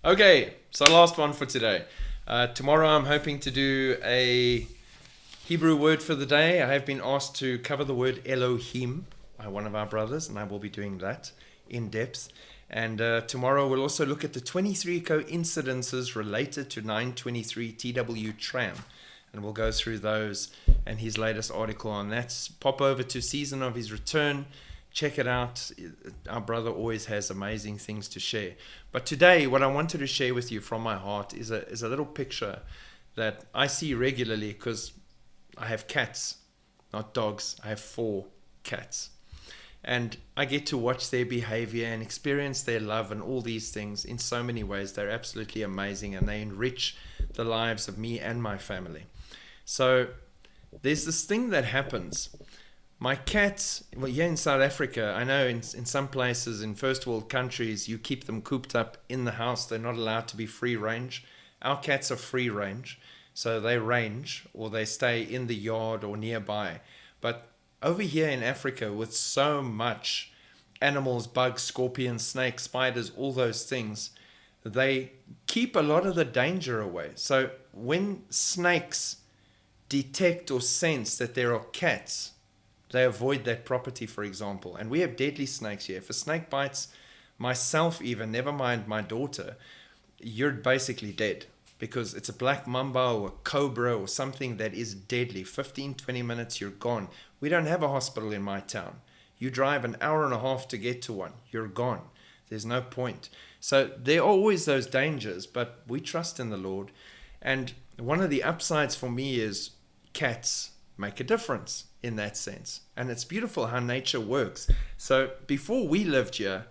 Okay, so last one for today. Tomorrow I'm hoping to do a Hebrew word for the day. I have been asked to cover the word Elohim by one of our brothers, and I will be doing that in depth. And tomorrow we'll also look at the 23 coincidences related to 923 TW Tram. And we'll go through those and his latest article on that. Pop over to Season of His Return. Check it out. Our brother always has amazing things to share. But today, what I wanted to share with you from my heart is a little picture that I see regularly because I have cats, not dogs. I have 4 cats. And I get to watch their behavior and experience their love and all these things in so many ways. They're absolutely amazing and they enrich the lives of me and my family. So there's this thing that happens. My cats, well, here in South Africa, I know in some places in first world countries, you keep them cooped up in the house. They're not allowed to be free range. Our cats are free range. So they range or they stay in the yard or nearby. But over here in Africa, with so much animals, bugs, scorpions, snakes, spiders, all those things, they keep a lot of the danger away. So when snakes detect or sense that there are cats, they avoid that property, for example. And we have deadly snakes here. If a snake bites myself even, never mind my daughter, you're basically dead because it's a black mamba or a cobra or something that is deadly. 15, 20 minutes, you're gone. We don't have a hospital in my town. You drive an hour and a half to get to one. You're gone. There's no point. So there are always those dangers, but we trust in the Lord. And one of the upsides for me is cats make a difference in that sense. And it's beautiful how nature works. So before we lived here,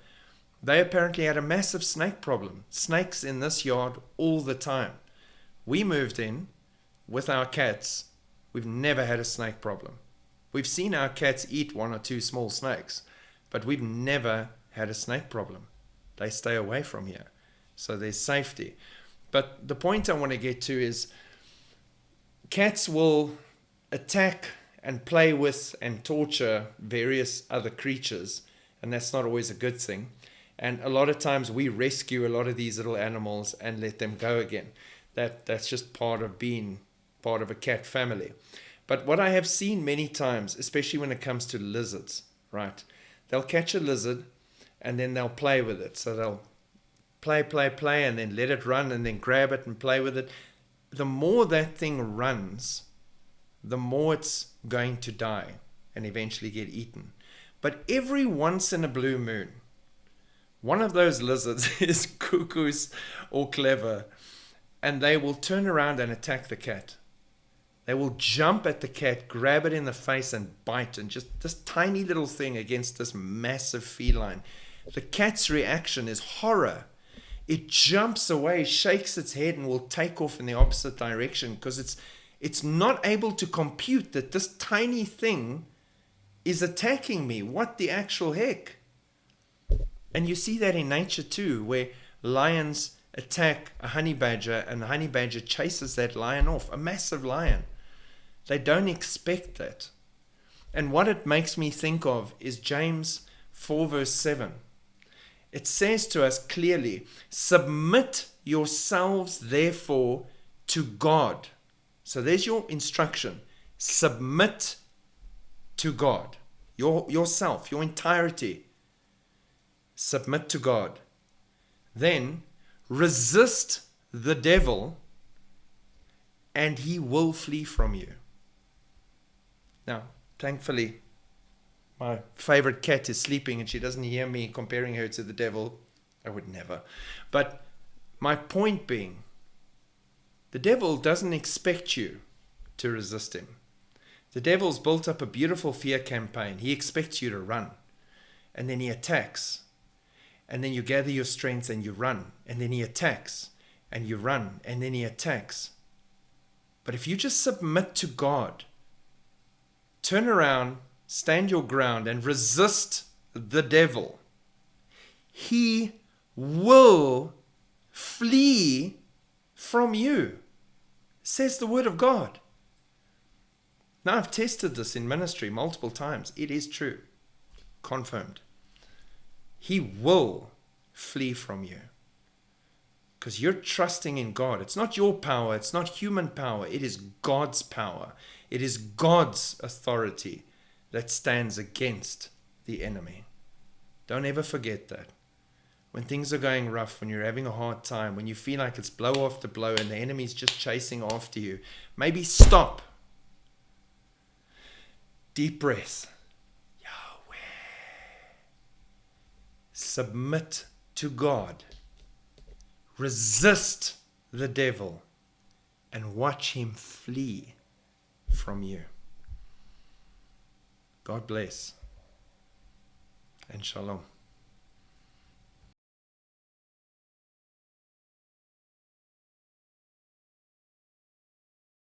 they apparently had a massive snake problem. Snakes in this yard all the time. We moved in with our cats. We've never had a snake problem. We've seen our cats eat 1 or 2 small snakes, but we've never had a snake problem. They stay away from here. So there's safety. But the point I want to get to is cats will attack and play with and torture various other creatures, and that's not always a good thing. And a lot of times we rescue a lot of these little animals and let them go again. That's just part of being part of a cat family. But what I have seen many times, especially when it comes to lizards, right? They'll catch a lizard and then they'll play with it. So they'll play, and then let it run and then grab it and play with it. The more that thing runs, the more it's going to die and eventually get eaten. But every once in a blue moon, one of those lizards is cuckoos or clever, and they will turn around and attack the cat. They will jump at the cat, grab it in the face and bite, and just this tiny little thing against this massive feline. The cat's reaction is horror. It jumps away, shakes its head, and will take off in the opposite direction because it's not able to compute that this tiny thing is attacking me. What the actual heck? And you see that in nature too, where lions attack a honey badger and the honey badger chases that lion off, a massive lion. They don't expect that. And what it makes me think of is James 4 verse 7. It says to us clearly, submit yourselves therefore to God. So there's your instruction. Submit to God. Yourself, your entirety. Submit to God. Then resist the devil and he will flee from you. Now, thankfully, my favorite cat is sleeping and she doesn't hear me comparing her to the devil. I would never. But my point being, the devil doesn't expect you to resist him. The devil's built up a beautiful fear campaign. He expects you to run. And then he attacks. And then you gather your strength and you run. And then he attacks. And you run. And then he attacks. But if you just submit to God, turn around, stand your ground, and resist the devil, he will flee from you, says the word of God. Now, I've tested this in ministry multiple times. It is true. Confirmed. He will flee from you. Because you're trusting in God. It's not your power. It's not human power. It is God's power. It is God's authority that stands against the enemy. Don't ever forget that. When things are going rough, when you're having a hard time, when you feel like it's blow after blow and the enemy's just chasing after you, maybe stop. Deep breath. Yahweh. Submit to God. Resist the devil and watch him flee from you. God bless and shalom.